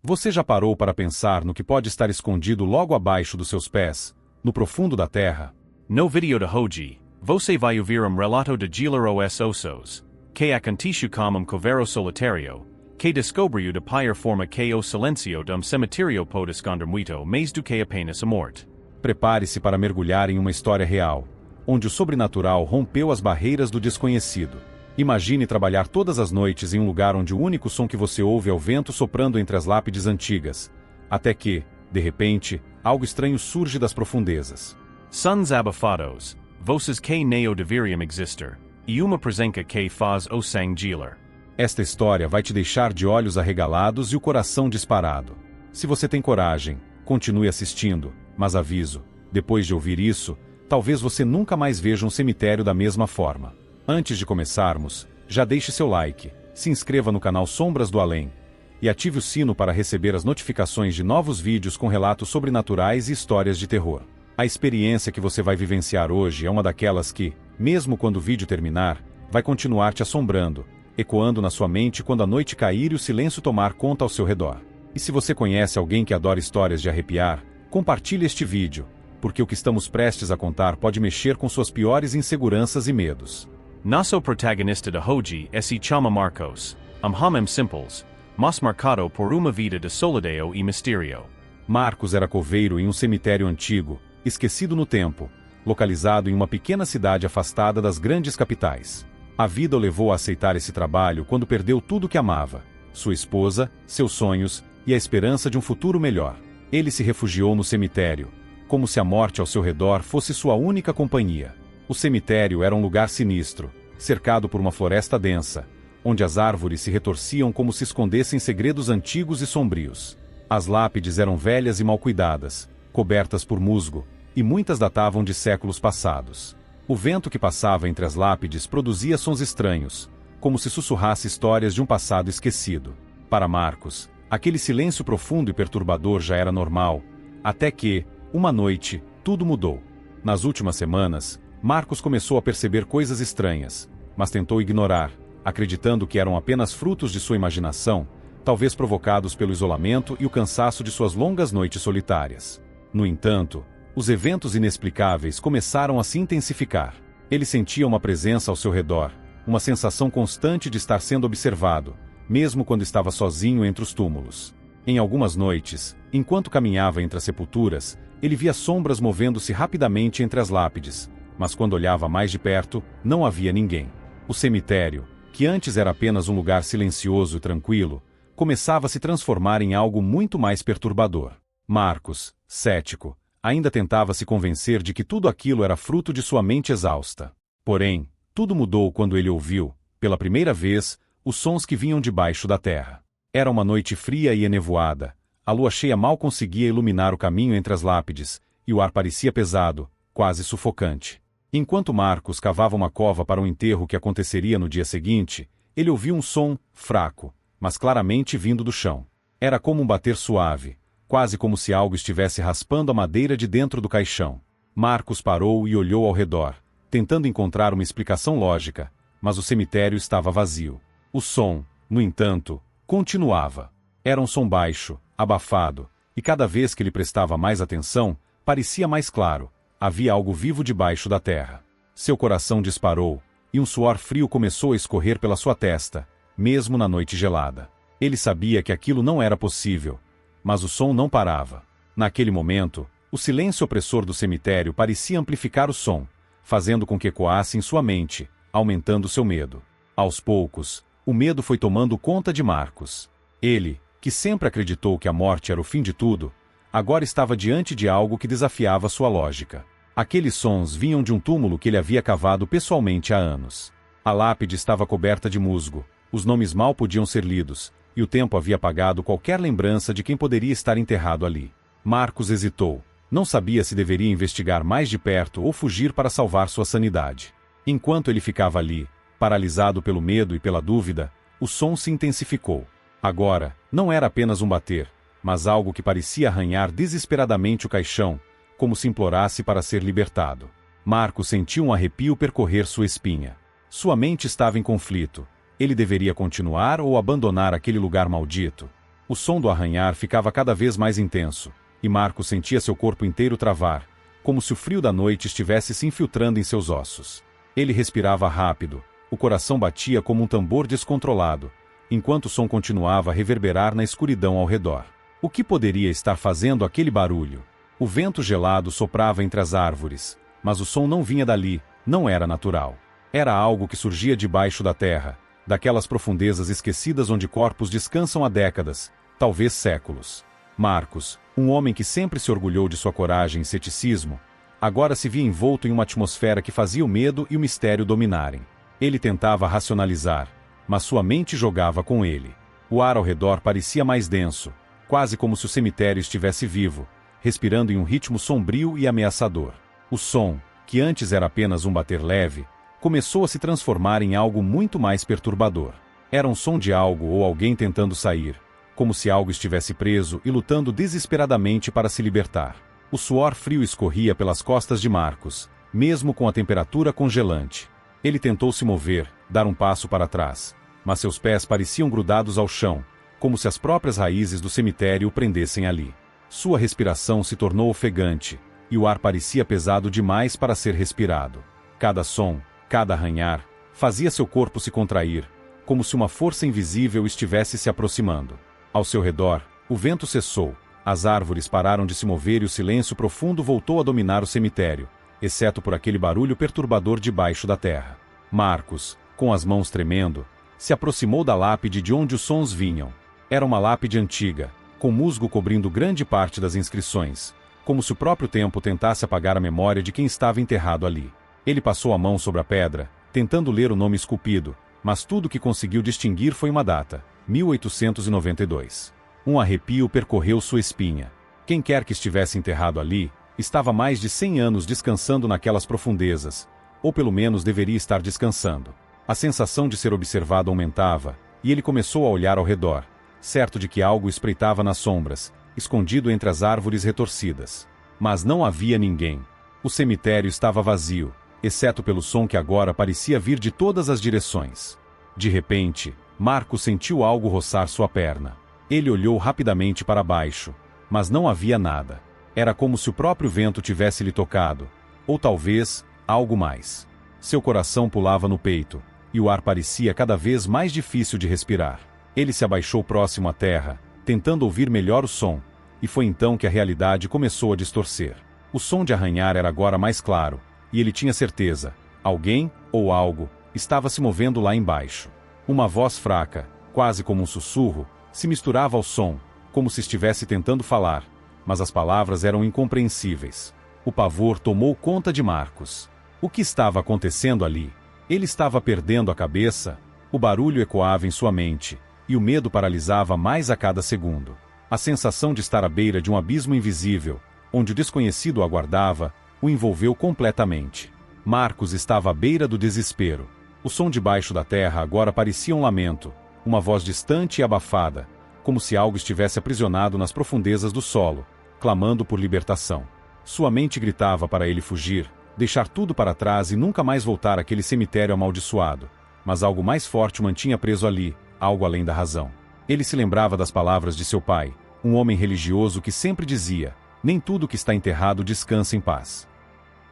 Você já parou para pensar no que pode estar escondido logo abaixo dos seus pés, no profundo da terra? No video de hoje, você vai ouvir relato de Gila os Ossos, que aconteceu como coveiro solitário, que descobriu de pior forma que o silêncio de cemitério pode esconder muito mais do que apenas a morte. Prepare-se para mergulhar em uma história real, onde o sobrenatural rompeu as barreiras do desconhecido. Imagine trabalhar todas as noites em um lugar onde o único som que você ouve é o vento soprando entre as lápides antigas, até que, de repente, algo estranho surge das profundezas. Sons abafados, voces que neo deveriam existir, e uma presença que faz o sangue gelar. Esta história vai te deixar de olhos arregalados e o coração disparado. Se você tem coragem, continue assistindo, mas aviso, depois de ouvir isso, talvez você nunca mais veja um cemitério da mesma forma. Antes de começarmos, já deixe seu like, se inscreva no canal Sombras do Além e ative o sino para receber as notificações de novos vídeos com relatos sobrenaturais e histórias de terror. A experiência que você vai vivenciar hoje é uma daquelas que, mesmo quando o vídeo terminar, vai continuar te assombrando, ecoando na sua mente quando a noite cair e o silêncio tomar conta ao seu redor. E se você conhece alguém que adora histórias de arrepiar, compartilhe este vídeo, porque o que estamos prestes a contar pode mexer com suas piores inseguranças e medos. Nosso protagonista de hoje se chama Marcos, homem simples, mas marcado por uma vida de solidão e mistério. Marcos era coveiro em um cemitério antigo, esquecido no tempo, localizado em uma pequena cidade afastada das grandes capitais. A vida o levou a aceitar esse trabalho quando perdeu tudo o que amava, sua esposa, seus sonhos e a esperança de um futuro melhor. Ele se refugiou no cemitério, como se a morte ao seu redor fosse sua única companhia. O cemitério era um lugar sinistro, cercado por uma floresta densa, onde as árvores se retorciam como se escondessem segredos antigos e sombrios. As lápides eram velhas e mal cuidadas, cobertas por musgo, e muitas datavam de séculos passados. O vento que passava entre as lápides produzia sons estranhos, como se sussurrasse histórias de um passado esquecido. Para Marcos, aquele silêncio profundo e perturbador já era normal, até que, uma noite, tudo mudou. Nas últimas semanas, Marcos começou a perceber coisas estranhas, mas tentou ignorar, acreditando que eram apenas frutos de sua imaginação, talvez provocados pelo isolamento e o cansaço de suas longas noites solitárias. No entanto, os eventos inexplicáveis começaram a se intensificar. Ele sentia uma presença ao seu redor, uma sensação constante de estar sendo observado, mesmo quando estava sozinho entre os túmulos. Em algumas noites, enquanto caminhava entre as sepulturas, ele via sombras movendo-se rapidamente entre as lápides, mas quando olhava mais de perto, não havia ninguém. O cemitério, que antes era apenas um lugar silencioso e tranquilo, começava a se transformar em algo muito mais perturbador. Marcos, cético, ainda tentava se convencer de que tudo aquilo era fruto de sua mente exausta. Porém, tudo mudou quando ele ouviu, pela primeira vez, os sons que vinham debaixo da terra. Era uma noite fria e enevoada, a lua cheia mal conseguia iluminar o caminho entre as lápides, e o ar parecia pesado, quase sufocante. Enquanto Marcos cavava uma cova para um enterro que aconteceria no dia seguinte, ele ouviu um som, fraco, mas claramente vindo do chão. Era como um bater suave, quase como se algo estivesse raspando a madeira de dentro do caixão. Marcos parou e olhou ao redor, tentando encontrar uma explicação lógica, mas o cemitério estava vazio. O som, no entanto, continuava. Era um som baixo, abafado, e cada vez que ele prestava mais atenção, parecia mais claro. Havia algo vivo debaixo da terra. Seu coração disparou, e um suor frio começou a escorrer pela sua testa, mesmo na noite gelada. Ele sabia que aquilo não era possível, mas o som não parava. Naquele momento, o silêncio opressor do cemitério parecia amplificar o som, fazendo com que ecoasse em sua mente, aumentando seu medo. Aos poucos, o medo foi tomando conta de Marcos. Ele, que sempre acreditou que a morte era o fim de tudo, agora estava diante de algo que desafiava sua lógica. Aqueles sons vinham de um túmulo que ele havia cavado pessoalmente há anos. A lápide estava coberta de musgo, os nomes mal podiam ser lidos, e o tempo havia apagado qualquer lembrança de quem poderia estar enterrado ali. Marcos hesitou. Não sabia se deveria investigar mais de perto ou fugir para salvar sua sanidade. Enquanto ele ficava ali, paralisado pelo medo e pela dúvida, o som se intensificou. Agora, não era apenas um bater, mas algo que parecia arranhar desesperadamente o caixão, como se implorasse para ser libertado. Marcos sentiu um arrepio percorrer sua espinha. Sua mente estava em conflito. Ele deveria continuar ou abandonar aquele lugar maldito? O som do arranhar ficava cada vez mais intenso, e Marcos sentia seu corpo inteiro travar, como se o frio da noite estivesse se infiltrando em seus ossos. Ele respirava rápido, o coração batia como um tambor descontrolado, enquanto o som continuava a reverberar na escuridão ao redor. O que poderia estar fazendo aquele barulho? O vento gelado soprava entre as árvores, mas o som não vinha dali, não era natural. Era algo que surgia debaixo da terra, daquelas profundezas esquecidas onde corpos descansam há décadas, talvez séculos. Marcos, um homem que sempre se orgulhou de sua coragem e ceticismo, agora se via envolto em uma atmosfera que fazia o medo e o mistério dominarem. Ele tentava racionalizar, mas sua mente jogava com ele. O ar ao redor parecia mais denso, quase como se o cemitério estivesse vivo, respirando em um ritmo sombrio e ameaçador. O som, que antes era apenas um bater leve, começou a se transformar em algo muito mais perturbador. Era um som de algo ou alguém tentando sair, como se algo estivesse preso e lutando desesperadamente para se libertar. O suor frio escorria pelas costas de Marcos, mesmo com a temperatura congelante. Ele tentou se mover, dar um passo para trás, mas seus pés pareciam grudados ao chão, como se as próprias raízes do cemitério o prendessem ali. Sua respiração se tornou ofegante, e o ar parecia pesado demais para ser respirado. Cada som, cada arranhar, fazia seu corpo se contrair, como se uma força invisível estivesse se aproximando. Ao seu redor, o vento cessou, as árvores pararam de se mover e o silêncio profundo voltou a dominar o cemitério, exceto por aquele barulho perturbador debaixo da terra. Marcos, com as mãos tremendo, se aproximou da lápide de onde os sons vinham. Era uma lápide antiga, com musgo cobrindo grande parte das inscrições, como se o próprio tempo tentasse apagar a memória de quem estava enterrado ali. Ele passou a mão sobre a pedra, tentando ler o nome esculpido, mas tudo que conseguiu distinguir foi uma data: 1892. Um arrepio percorreu sua espinha. Quem quer que estivesse enterrado ali, estava há mais de 100 anos descansando naquelas profundezas, ou pelo menos deveria estar descansando. A sensação de ser observado aumentava, e ele começou a olhar ao redor, certo de que algo espreitava nas sombras, escondido entre as árvores retorcidas. Mas não havia ninguém. O cemitério estava vazio, exceto pelo som que agora parecia vir de todas as direções. De repente, Marcos sentiu algo roçar sua perna. Ele olhou rapidamente para baixo, mas não havia nada. Era como se o próprio vento tivesse lhe tocado, ou talvez, algo mais. Seu coração pulava no peito, e o ar parecia cada vez mais difícil de respirar. Ele se abaixou próximo à terra, tentando ouvir melhor o som, e foi então que a realidade começou a distorcer. O som de arranhar era agora mais claro, e ele tinha certeza: alguém, ou algo, estava se movendo lá embaixo. Uma voz fraca, quase como um sussurro, se misturava ao som, como se estivesse tentando falar, mas as palavras eram incompreensíveis. O pavor tomou conta de Marcos. O que estava acontecendo ali? Ele estava perdendo a cabeça? O barulho ecoava em sua mente, e o medo paralisava mais a cada segundo. A sensação de estar à beira de um abismo invisível, onde o desconhecido o aguardava, o envolveu completamente. Marcos estava à beira do desespero. O som debaixo da terra agora parecia um lamento, uma voz distante e abafada, como se algo estivesse aprisionado nas profundezas do solo, clamando por libertação. Sua mente gritava para ele fugir, deixar tudo para trás e nunca mais voltar àquele cemitério amaldiçoado, mas algo mais forte o mantinha preso ali, algo além da razão. Ele se lembrava das palavras de seu pai, um homem religioso que sempre dizia: nem tudo que está enterrado descansa em paz.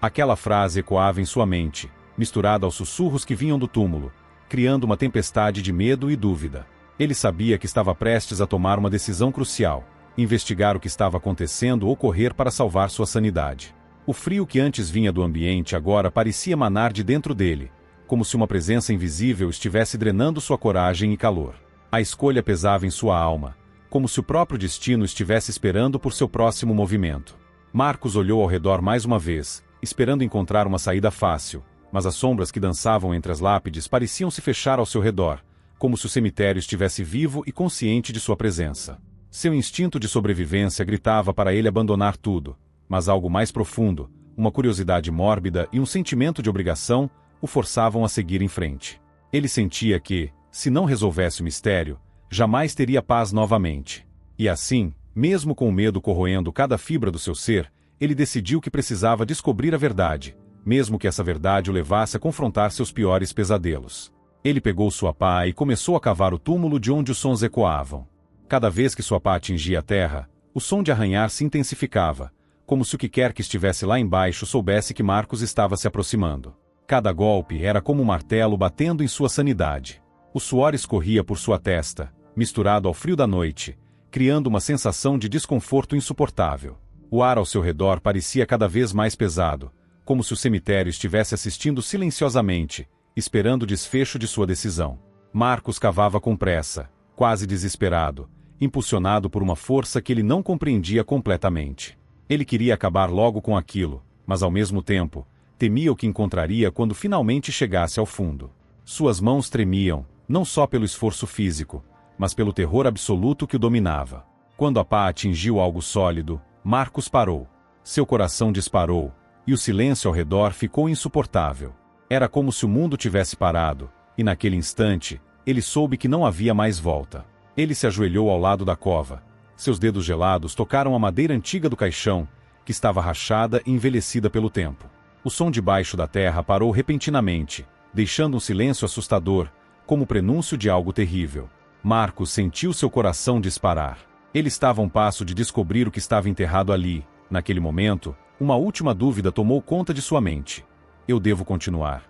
Aquela frase ecoava em sua mente, misturada aos sussurros que vinham do túmulo, criando uma tempestade de medo e dúvida. Ele sabia que estava prestes a tomar uma decisão crucial: investigar o que estava acontecendo ou correr para salvar sua sanidade. O frio que antes vinha do ambiente agora parecia emanar de dentro dele, como se uma presença invisível estivesse drenando sua coragem e calor. A escolha pesava em sua alma, como se o próprio destino estivesse esperando por seu próximo movimento. Marcos olhou ao redor mais uma vez, esperando encontrar uma saída fácil, mas as sombras que dançavam entre as lápides pareciam se fechar ao seu redor, como se o cemitério estivesse vivo e consciente de sua presença. Seu instinto de sobrevivência gritava para ele abandonar tudo, mas algo mais profundo, uma curiosidade mórbida e um sentimento de obrigação, o forçavam a seguir em frente. Ele sentia que, se não resolvesse o mistério, jamais teria paz novamente. E assim, mesmo com o medo corroendo cada fibra do seu ser, ele decidiu que precisava descobrir a verdade, mesmo que essa verdade o levasse a confrontar seus piores pesadelos. Ele pegou sua pá e começou a cavar o túmulo de onde os sons ecoavam. Cada vez que sua pá atingia a terra, o som de arranhar se intensificava, como se o que quer que estivesse lá embaixo soubesse que Marcos estava se aproximando. Cada golpe era como um martelo batendo em sua sanidade. O suor escorria por sua testa, misturado ao frio da noite, criando uma sensação de desconforto insuportável. O ar ao seu redor parecia cada vez mais pesado, como se o cemitério estivesse assistindo silenciosamente, esperando o desfecho de sua decisão. Marcos cavava com pressa, quase desesperado, impulsionado por uma força que ele não compreendia completamente. Ele queria acabar logo com aquilo, mas ao mesmo tempo, temia o que encontraria quando finalmente chegasse ao fundo. Suas mãos tremiam, não só pelo esforço físico, mas pelo terror absoluto que o dominava. Quando a pá atingiu algo sólido, Marcos parou. Seu coração disparou, e o silêncio ao redor ficou insuportável. Era como se o mundo tivesse parado, e naquele instante, ele soube que não havia mais volta. Ele se ajoelhou ao lado da cova. Seus dedos gelados tocaram a madeira antiga do caixão, que estava rachada e envelhecida pelo tempo. O som debaixo da terra parou repentinamente, deixando um silêncio assustador, como prenúncio de algo terrível. Marcos sentiu seu coração disparar. Ele estava a um passo de descobrir o que estava enterrado ali. Naquele momento, uma última dúvida tomou conta de sua mente. Eu devo continuar.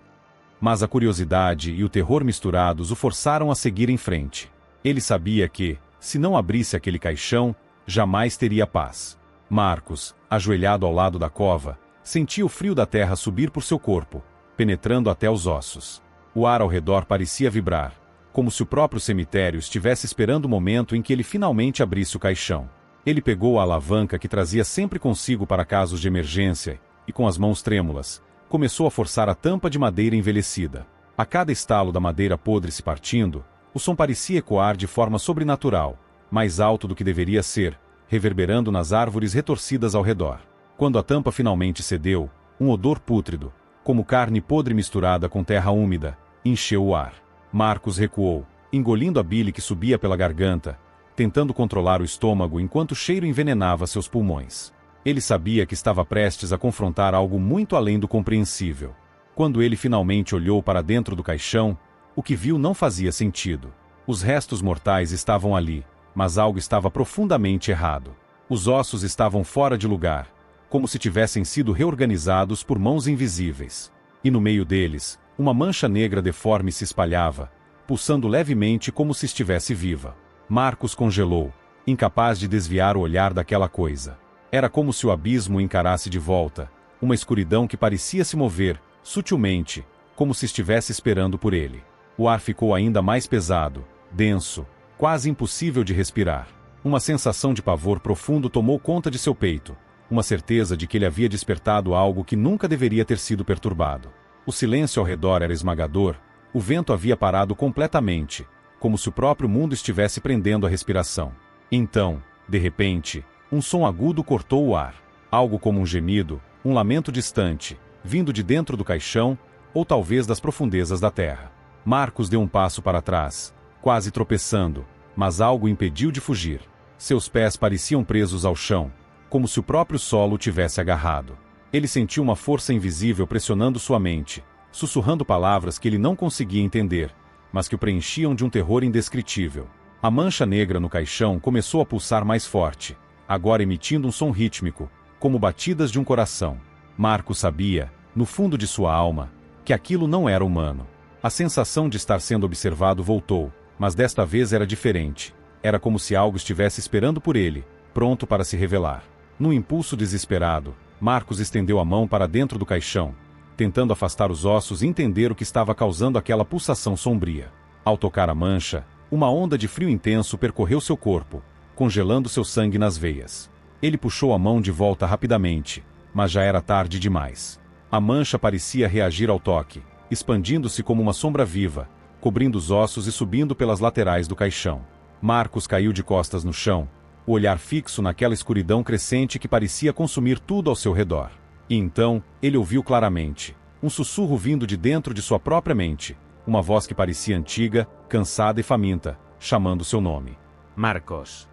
Mas a curiosidade e o terror misturados o forçaram a seguir em frente. Ele sabia que, se não abrisse aquele caixão, jamais teria paz. Marcos, ajoelhado ao lado da cova, sentia o frio da terra subir por seu corpo, penetrando até os ossos. O ar ao redor parecia vibrar, como se o próprio cemitério estivesse esperando o momento em que ele finalmente abrisse o caixão. Ele pegou a alavanca que trazia sempre consigo para casos de emergência, e com as mãos trêmulas, começou a forçar a tampa de madeira envelhecida. A cada estalo da madeira podre se partindo, o som parecia ecoar de forma sobrenatural, mais alto do que deveria ser, reverberando nas árvores retorcidas ao redor. Quando a tampa finalmente cedeu, um odor pútrido, como carne podre misturada com terra úmida, encheu o ar. Marcos recuou, engolindo a bile que subia pela garganta, tentando controlar o estômago enquanto o cheiro envenenava seus pulmões. Ele sabia que estava prestes a confrontar algo muito além do compreensível. Quando ele finalmente olhou para dentro do caixão, o que viu não fazia sentido. Os restos mortais estavam ali, mas algo estava profundamente errado. Os ossos estavam fora de lugar, como se tivessem sido reorganizados por mãos invisíveis. E no meio deles, uma mancha negra deforme se espalhava, pulsando levemente como se estivesse viva. Marcos congelou, incapaz de desviar o olhar daquela coisa. Era como se o abismo o encarasse de volta, uma escuridão que parecia se mover, sutilmente, como se estivesse esperando por ele. O ar ficou ainda mais pesado, denso, quase impossível de respirar. Uma sensação de pavor profundo tomou conta de seu peito, uma certeza de que ele havia despertado algo que nunca deveria ter sido perturbado. O silêncio ao redor era esmagador, o vento havia parado completamente, como se o próprio mundo estivesse prendendo a respiração. Então, de repente, um som agudo cortou o ar. Algo como um gemido, um lamento distante, vindo de dentro do caixão, ou talvez das profundezas da terra. Marcos deu um passo para trás, quase tropeçando, mas algo o impediu de fugir. Seus pés pareciam presos ao chão, como se o próprio solo o tivesse agarrado. Ele sentiu uma força invisível pressionando sua mente, sussurrando palavras que ele não conseguia entender, mas que o preenchiam de um terror indescritível. A mancha negra no caixão começou a pulsar mais forte, agora emitindo um som rítmico, como batidas de um coração. Marcos sabia, no fundo de sua alma, que aquilo não era humano. A sensação de estar sendo observado voltou, mas desta vez era diferente. Era como se algo estivesse esperando por ele, pronto para se revelar. Num impulso desesperado, Marcos estendeu a mão para dentro do caixão, tentando afastar os ossos e entender o que estava causando aquela pulsação sombria. Ao tocar a mancha, uma onda de frio intenso percorreu seu corpo, congelando seu sangue nas veias. Ele puxou a mão de volta rapidamente, mas já era tarde demais. A mancha parecia reagir ao toque, expandindo-se como uma sombra viva, cobrindo os ossos e subindo pelas laterais do caixão. Marcos caiu de costas no chão, o olhar fixo naquela escuridão crescente que parecia consumir tudo ao seu redor. E então, ele ouviu claramente, um sussurro vindo de dentro de sua própria mente, uma voz que parecia antiga, cansada e faminta, chamando seu nome. Marcos.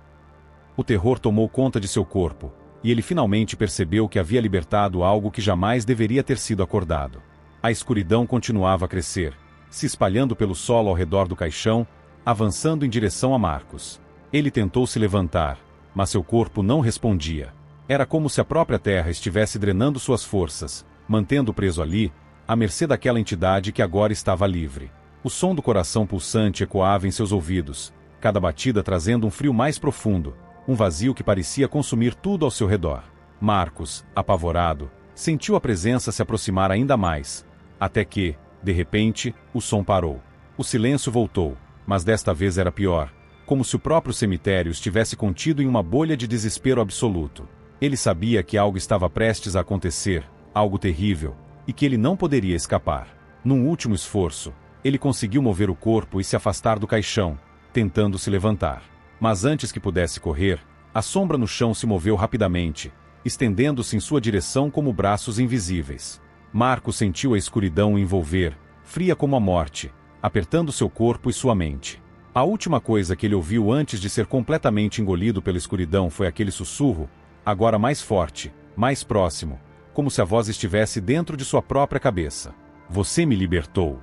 O terror tomou conta de seu corpo, e ele finalmente percebeu que havia libertado algo que jamais deveria ter sido acordado. A escuridão continuava a crescer, se espalhando pelo solo ao redor do caixão, avançando em direção a Marcos. Ele tentou se levantar, mas seu corpo não respondia. Era como se a própria terra estivesse drenando suas forças, mantendo-o preso ali, à mercê daquela entidade que agora estava livre. O som do coração pulsante ecoava em seus ouvidos, cada batida trazendo um frio mais profundo, um vazio que parecia consumir tudo ao seu redor. Marcos, apavorado, sentiu a presença se aproximar ainda mais, até que, de repente, o som parou. O silêncio voltou, mas desta vez era pior, como se o próprio cemitério estivesse contido em uma bolha de desespero absoluto. Ele sabia que algo estava prestes a acontecer, algo terrível, e que ele não poderia escapar. Num último esforço, ele conseguiu mover o corpo e se afastar do caixão, tentando se levantar. Mas antes que pudesse correr, a sombra no chão se moveu rapidamente, estendendo-se em sua direção como braços invisíveis. Marcos sentiu a escuridão o envolver, fria como a morte, apertando seu corpo e sua mente. A última coisa que ele ouviu antes de ser completamente engolido pela escuridão foi aquele sussurro, agora mais forte, mais próximo, como se a voz estivesse dentro de sua própria cabeça. Você me libertou.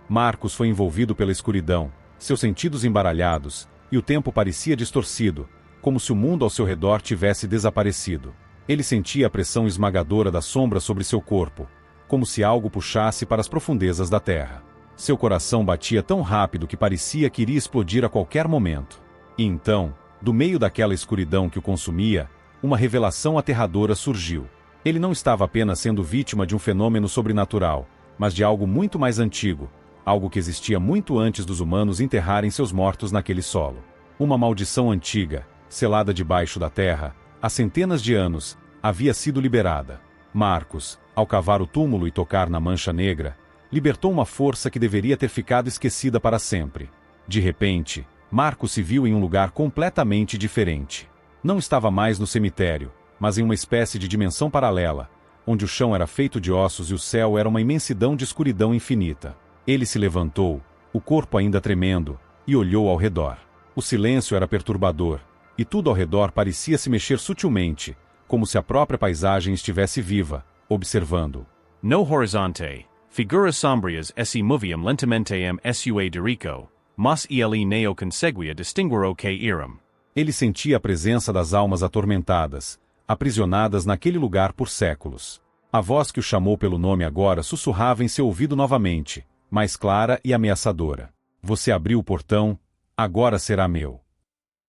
Marcos foi envolvido pela escuridão, seus sentidos embaralhados, e o tempo parecia distorcido, como se o mundo ao seu redor tivesse desaparecido. Ele sentia a pressão esmagadora da sombra sobre seu corpo, como se algo puxasse para as profundezas da terra. Seu coração batia tão rápido que parecia que iria explodir a qualquer momento. E então, do meio daquela escuridão que o consumia, uma revelação aterradora surgiu. Ele não estava apenas sendo vítima de um fenômeno sobrenatural, mas de algo muito mais antigo, algo que existia muito antes dos humanos enterrarem seus mortos naquele solo. Uma maldição antiga, selada debaixo da terra, há centenas de anos, havia sido liberada. Marcos, ao cavar o túmulo e tocar na mancha negra, libertou uma força que deveria ter ficado esquecida para sempre. De repente, Marcos se viu em um lugar completamente diferente. Não estava mais no cemitério, mas em uma espécie de dimensão paralela, onde o chão era feito de ossos e o céu era uma imensidão de escuridão infinita. Ele se levantou, o corpo ainda tremendo, e olhou ao redor. O silêncio era perturbador, e tudo ao redor parecia se mexer sutilmente, como se a própria paisagem estivesse viva, observando. No horizonte, figuras sombrias esse moviam lentamente sua derico, mas ele neo conseguia distinguir o que eram. Ele sentia a presença das almas atormentadas, aprisionadas naquele lugar por séculos. A voz que o chamou pelo nome agora sussurrava em seu ouvido novamente, mais clara e ameaçadora. Você abriu o portão, agora será meu.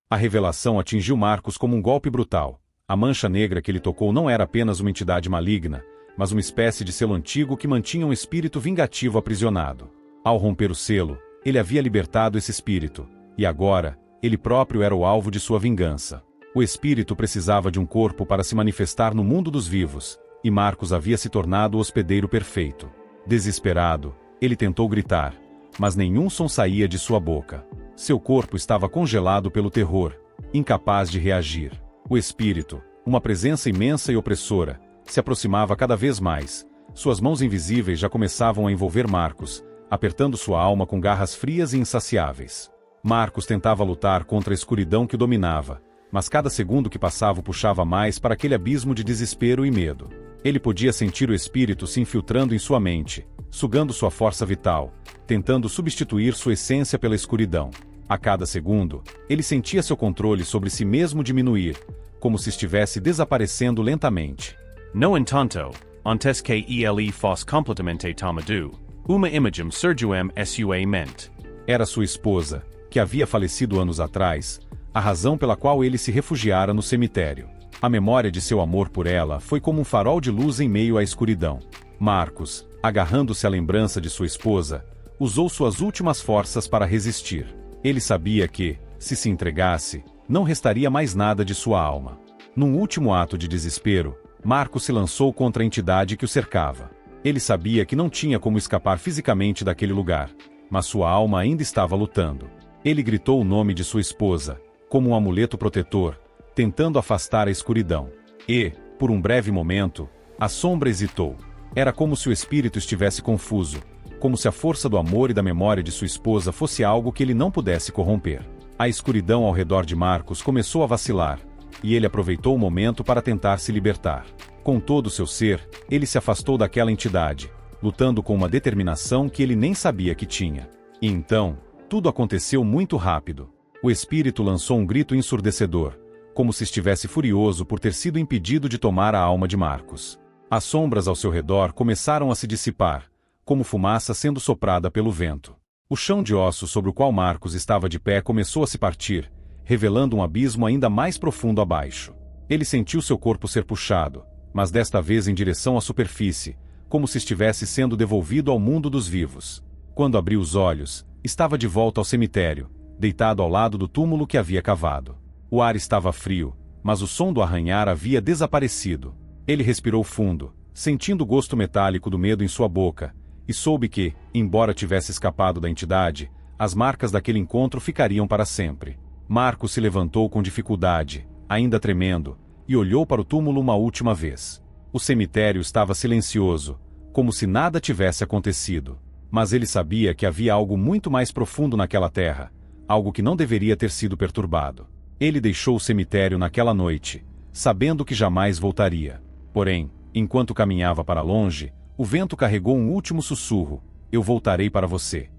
A revelação atingiu Marcos como um golpe brutal. A mancha negra que ele tocou não era apenas uma entidade maligna, mas uma espécie de selo antigo que mantinha um espírito vingativo aprisionado. Ao romper o selo, ele havia libertado esse espírito, e agora, ele próprio era o alvo de sua vingança. O espírito precisava de um corpo para se manifestar no mundo dos vivos, e Marcos havia se tornado o hospedeiro perfeito. Desesperado, ele tentou gritar, mas nenhum som saía de sua boca. Seu corpo estava congelado pelo terror, incapaz de reagir. O espírito, uma presença imensa e opressora, se aproximava cada vez mais. Suas mãos invisíveis já começavam a envolver Marcos, apertando sua alma com garras frias e insaciáveis. Marcos tentava lutar contra a escuridão que o dominava, mas cada segundo que passava o puxava mais para aquele abismo de desespero e medo. Ele podia sentir o espírito se infiltrando em sua mente, sugando sua força vital, tentando substituir sua essência pela escuridão. A cada segundo, ele sentia seu controle sobre si mesmo diminuir, como se estivesse desaparecendo lentamente. No entanto, antes que ele fosse completamente tomado, uma imagem surgiu sua mente. Era sua esposa, que havia falecido anos atrás, a razão pela qual ele se refugiara no cemitério. A memória de seu amor por ela foi como um farol de luz em meio à escuridão. Marcos, agarrando-se à lembrança de sua esposa, usou suas últimas forças para resistir. Ele sabia que, se entregasse, não restaria mais nada de sua alma. Num último ato de desespero, Marcos se lançou contra a entidade que o cercava. Ele sabia que não tinha como escapar fisicamente daquele lugar, mas sua alma ainda estava lutando. Ele gritou o nome de sua esposa, como um amuleto protetor, tentando afastar a escuridão. E, por um breve momento, a sombra hesitou. Era como se o espírito estivesse confuso, como se a força do amor e da memória de sua esposa fosse algo que ele não pudesse corromper. A escuridão ao redor de Marcos começou a vacilar, e ele aproveitou o momento para tentar se libertar. Com todo o seu ser, ele se afastou daquela entidade, lutando com uma determinação que ele nem sabia que tinha. E então, tudo aconteceu muito rápido. O espírito lançou um grito ensurdecedor, como se estivesse furioso por ter sido impedido de tomar a alma de Marcos. As sombras ao seu redor começaram a se dissipar, como fumaça sendo soprada pelo vento. O chão de ossos sobre o qual Marcos estava de pé começou a se partir, revelando um abismo ainda mais profundo abaixo. Ele sentiu seu corpo ser puxado, mas desta vez em direção à superfície, como se estivesse sendo devolvido ao mundo dos vivos. Quando abriu os olhos, estava de volta ao cemitério, deitado ao lado do túmulo que havia cavado. O ar estava frio, mas o som do arranhar havia desaparecido. Ele respirou fundo, sentindo o gosto metálico do medo em sua boca, e soube que, embora tivesse escapado da entidade, as marcas daquele encontro ficariam para sempre. Marcos se levantou com dificuldade, ainda tremendo, e olhou para o túmulo uma última vez. O cemitério estava silencioso, como se nada tivesse acontecido. Mas ele sabia que havia algo muito mais profundo naquela terra, algo que não deveria ter sido perturbado. Ele deixou o cemitério naquela noite, sabendo que jamais voltaria. Porém, enquanto caminhava para longe, o vento carregou um último sussurro: "Eu voltarei para você."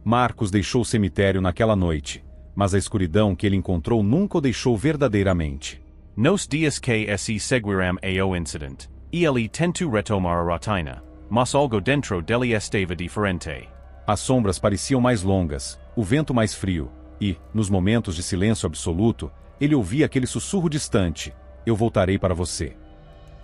Marcos deixou o cemitério naquela noite, mas a escuridão que ele encontrou nunca o deixou verdadeiramente. Nos dias que se seguiram ao incident, ele tentou retomar a rotina, mas algo dentro dele estava diferente. As sombras pareciam mais longas, o vento mais frio, e, nos momentos de silêncio absoluto, ele ouvia aquele sussurro distante: "Eu voltarei para você."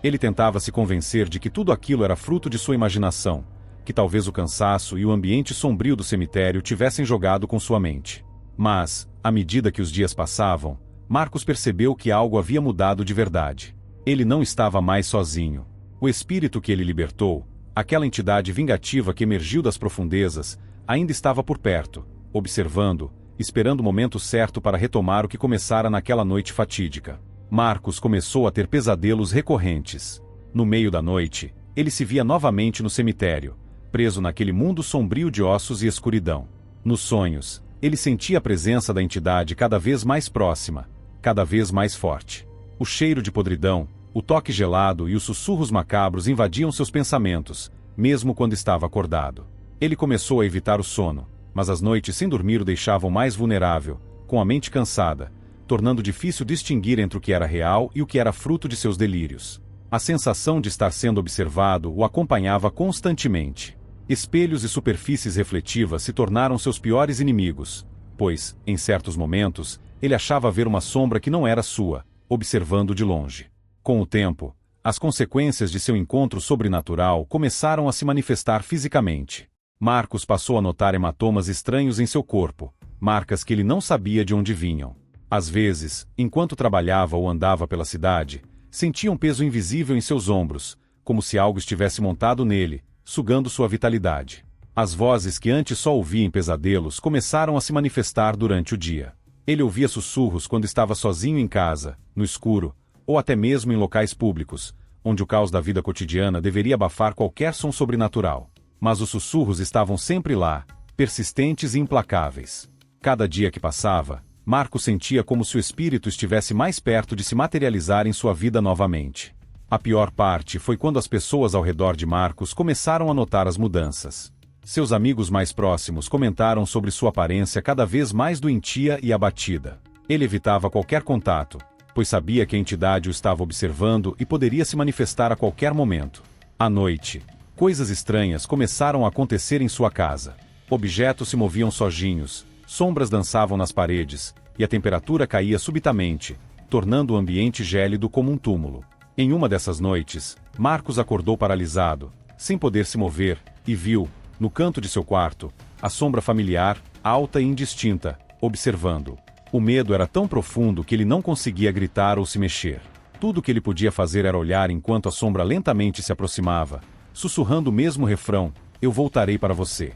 Ele tentava se convencer de que tudo aquilo era fruto de sua imaginação, que talvez o cansaço e o ambiente sombrio do cemitério tivessem jogado com sua mente. Mas, à medida que os dias passavam, Marcos percebeu que algo havia mudado de verdade. Ele não estava mais sozinho. O espírito que ele libertou, aquela entidade vingativa que emergiu das profundezas, ainda estava por perto, observando, esperando o momento certo para retomar o que começara naquela noite fatídica. Marcos começou a ter pesadelos recorrentes. No meio da noite, ele se via novamente no cemitério, preso naquele mundo sombrio de ossos e escuridão. Nos sonhos, ele sentia a presença da entidade cada vez mais próxima, cada vez mais forte. O cheiro de podridão, o toque gelado e os sussurros macabros invadiam seus pensamentos, mesmo quando estava acordado. Ele começou a evitar o sono, mas as noites sem dormir o deixavam mais vulnerável, com a mente cansada, tornando difícil distinguir entre o que era real e o que era fruto de seus delírios. A sensação de estar sendo observado o acompanhava constantemente. Espelhos e superfícies refletivas se tornaram seus piores inimigos, pois, em certos momentos, ele achava ver uma sombra que não era sua, observando de longe. Com o tempo, as consequências de seu encontro sobrenatural começaram a se manifestar fisicamente. Marcos passou a notar hematomas estranhos em seu corpo, marcas que ele não sabia de onde vinham. Às vezes, enquanto trabalhava ou andava pela cidade, sentia um peso invisível em seus ombros, como se algo estivesse montado nele, sugando sua vitalidade. As vozes que antes só ouvia em pesadelos começaram a se manifestar durante o dia. Ele ouvia sussurros quando estava sozinho em casa, no escuro, ou até mesmo em locais públicos, onde o caos da vida cotidiana deveria abafar qualquer som sobrenatural. Mas os sussurros estavam sempre lá, persistentes e implacáveis. Cada dia que passava, Marcos sentia como se o espírito estivesse mais perto de se materializar em sua vida novamente. A pior parte foi quando as pessoas ao redor de Marcos começaram a notar as mudanças. Seus amigos mais próximos comentaram sobre sua aparência cada vez mais doentia e abatida. Ele evitava qualquer contato, pois sabia que a entidade o estava observando e poderia se manifestar a qualquer momento. À noite, coisas estranhas começaram a acontecer em sua casa. Objetos se moviam sozinhos, sombras dançavam nas paredes, e a temperatura caía subitamente, tornando o ambiente gélido como um túmulo. Em uma dessas noites, Marcos acordou paralisado, sem poder se mover, e viu, no canto de seu quarto, a sombra familiar, alta e indistinta, observando. O medo era tão profundo que ele não conseguia gritar ou se mexer. Tudo o que ele podia fazer era olhar enquanto a sombra lentamente se aproximava, sussurrando o mesmo refrão: "Eu voltarei para você."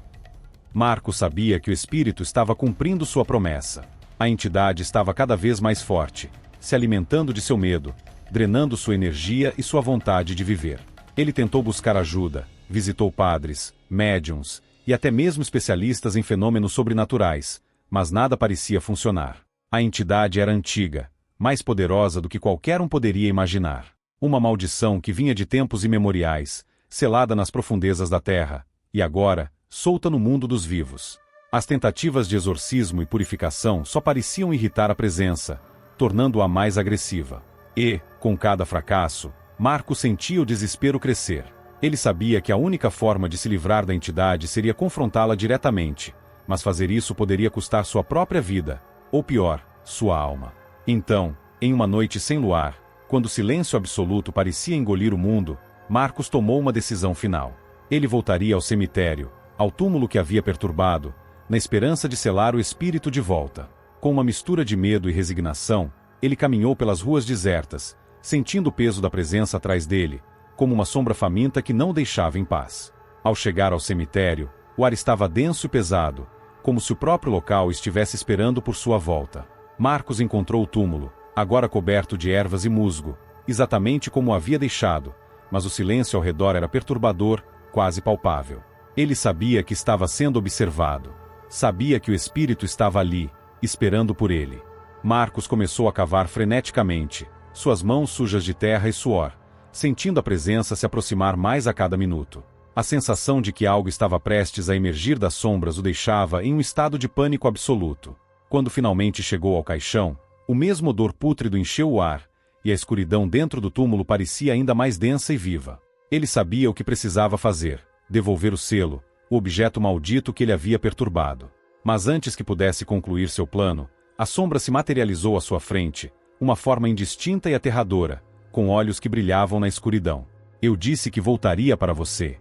Marcos sabia que o espírito estava cumprindo sua promessa. A entidade estava cada vez mais forte, se alimentando de seu medo, drenando sua energia e sua vontade de viver. Ele tentou buscar ajuda, visitou padres, médiuns e até mesmo especialistas em fenômenos sobrenaturais, mas nada parecia funcionar. A entidade era antiga, mais poderosa do que qualquer um poderia imaginar. Uma maldição que vinha de tempos imemoriais, selada nas profundezas da terra, e agora, solta no mundo dos vivos. As tentativas de exorcismo e purificação só pareciam irritar a presença, tornando-a mais agressiva. E, com cada fracasso, Marcos sentia o desespero crescer. Ele sabia que a única forma de se livrar da entidade seria confrontá-la diretamente, mas fazer isso poderia custar sua própria vida, ou pior, sua alma. Então, em uma noite sem luar, quando o silêncio absoluto parecia engolir o mundo, Marcos tomou uma decisão final. Ele voltaria ao cemitério, ao túmulo que havia perturbado, na esperança de selar o espírito de volta. Com uma mistura de medo e resignação, ele caminhou pelas ruas desertas, sentindo o peso da presença atrás dele, como uma sombra faminta que não o deixava em paz. Ao chegar ao cemitério, o ar estava denso e pesado, como se o próprio local estivesse esperando por sua volta. Marcos encontrou o túmulo, agora coberto de ervas e musgo, exatamente como o havia deixado, mas o silêncio ao redor era perturbador, quase palpável. Ele sabia que estava sendo observado. Sabia que o espírito estava ali, esperando por ele. Marcos começou a cavar freneticamente, suas mãos sujas de terra e suor, sentindo a presença se aproximar mais a cada minuto. A sensação de que algo estava prestes a emergir das sombras o deixava em um estado de pânico absoluto. Quando finalmente chegou ao caixão, o mesmo odor pútrido encheu o ar, e a escuridão dentro do túmulo parecia ainda mais densa e viva. Ele sabia o que precisava fazer: devolver o selo, o objeto maldito que ele havia perturbado. Mas antes que pudesse concluir seu plano, a sombra se materializou à sua frente, uma forma indistinta e aterradora, com olhos que brilhavam na escuridão. Eu disse que voltaria para você.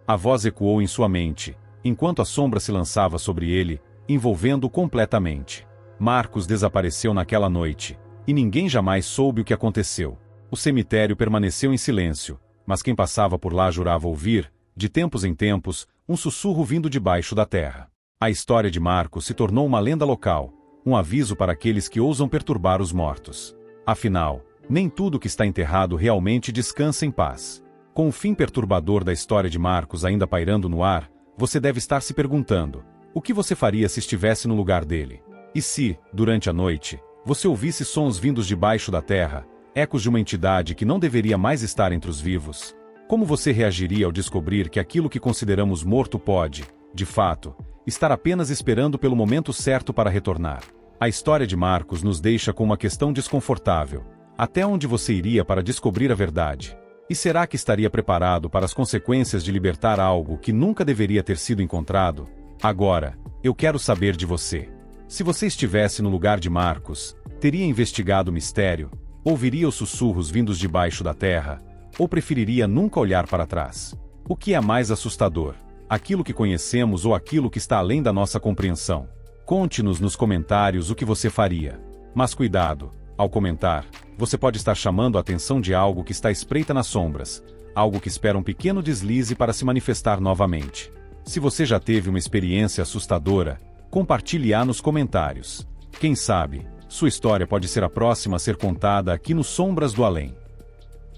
A voz ecoou em sua mente, enquanto a sombra se lançava sobre ele, envolvendo-o completamente. Marcos desapareceu naquela noite, e ninguém jamais soube o que aconteceu. O cemitério permaneceu em silêncio, mas quem passava por lá jurava ouvir, de tempos em tempos, um sussurro vindo debaixo da terra. A história de Marcos se tornou uma lenda local, um aviso para aqueles que ousam perturbar os mortos. Afinal, nem tudo que está enterrado realmente descansa em paz. Com o fim perturbador da história de Marcos ainda pairando no ar, você deve estar se perguntando: o que você faria se estivesse no lugar dele? E se, durante a noite, você ouvisse sons vindos debaixo da terra, ecos de uma entidade que não deveria mais estar entre os vivos? Como você reagiria ao descobrir que aquilo que consideramos morto pode, de fato, estar apenas esperando pelo momento certo para retornar? A história de Marcos nos deixa com uma questão desconfortável: até onde você iria para descobrir a verdade? E será que estaria preparado para as consequências de libertar algo que nunca deveria ter sido encontrado? Agora, eu quero saber de você. Se você estivesse no lugar de Marcos, teria investigado o mistério? Ouviria os sussurros vindos debaixo da terra? Ou preferiria nunca olhar para trás? O que é mais assustador? Aquilo que conhecemos ou aquilo que está além da nossa compreensão? Conte-nos nos comentários o que você faria. Mas cuidado, ao comentar, você pode estar chamando a atenção de algo que está espreita nas sombras, algo que espera um pequeno deslize para se manifestar novamente. Se você já teve uma experiência assustadora, compartilhe-a nos comentários. Quem sabe, sua história pode ser a próxima a ser contada aqui no Sombras do Além.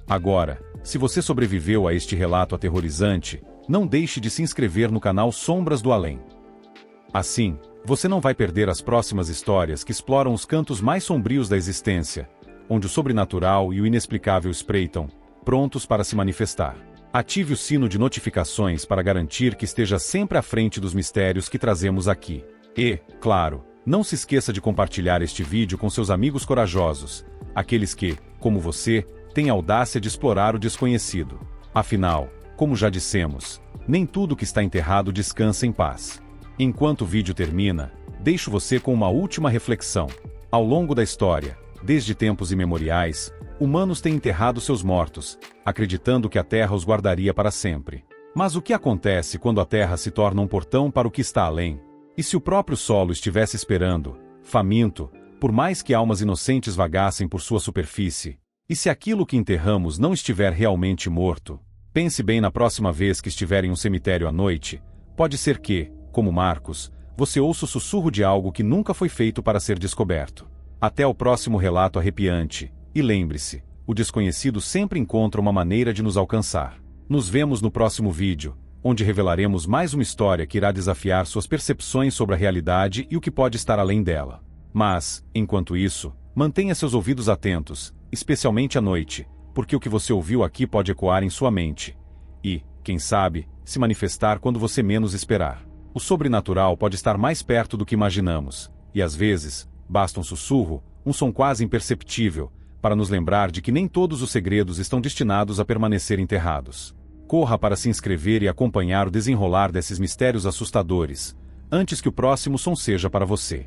Agora, se você sobreviveu a este relato aterrorizante, não deixe de se inscrever no canal Sombras do Além. Assim, você não vai perder as próximas histórias que exploram os cantos mais sombrios da existência, onde o sobrenatural e o inexplicável espreitam, prontos para se manifestar. Ative o sino de notificações para garantir que esteja sempre à frente dos mistérios que trazemos aqui. E, claro, não se esqueça de compartilhar este vídeo com seus amigos corajosos, aqueles que, como você, têm a audácia de explorar o desconhecido. Afinal, como já dissemos, nem tudo que está enterrado descansa em paz. Enquanto o vídeo termina, deixo você com uma última reflexão. Ao longo da história, desde tempos imemoriais, humanos têm enterrado seus mortos, acreditando que a terra os guardaria para sempre. Mas o que acontece quando a terra se torna um portão para o que está além? E se o próprio solo estivesse esperando, faminto, por mais que almas inocentes vagassem por sua superfície? E se aquilo que enterramos não estiver realmente morto? Pense bem na próxima vez que estiver em um cemitério à noite. Pode ser que, como Marcos, você ouça o sussurro de algo que nunca foi feito para ser descoberto. Até o próximo relato arrepiante. E lembre-se, o desconhecido sempre encontra uma maneira de nos alcançar. Nos vemos no próximo vídeo, onde revelaremos mais uma história que irá desafiar suas percepções sobre a realidade e o que pode estar além dela. Mas, enquanto isso, mantenha seus ouvidos atentos, especialmente à noite, porque o que você ouviu aqui pode ecoar em sua mente. E, quem sabe, se manifestar quando você menos esperar. O sobrenatural pode estar mais perto do que imaginamos, e às vezes, basta um sussurro, um som quase imperceptível, para nos lembrar de que nem todos os segredos estão destinados a permanecer enterrados. Corra para se inscrever e acompanhar o desenrolar desses mistérios assustadores, antes que o próximo som seja para você.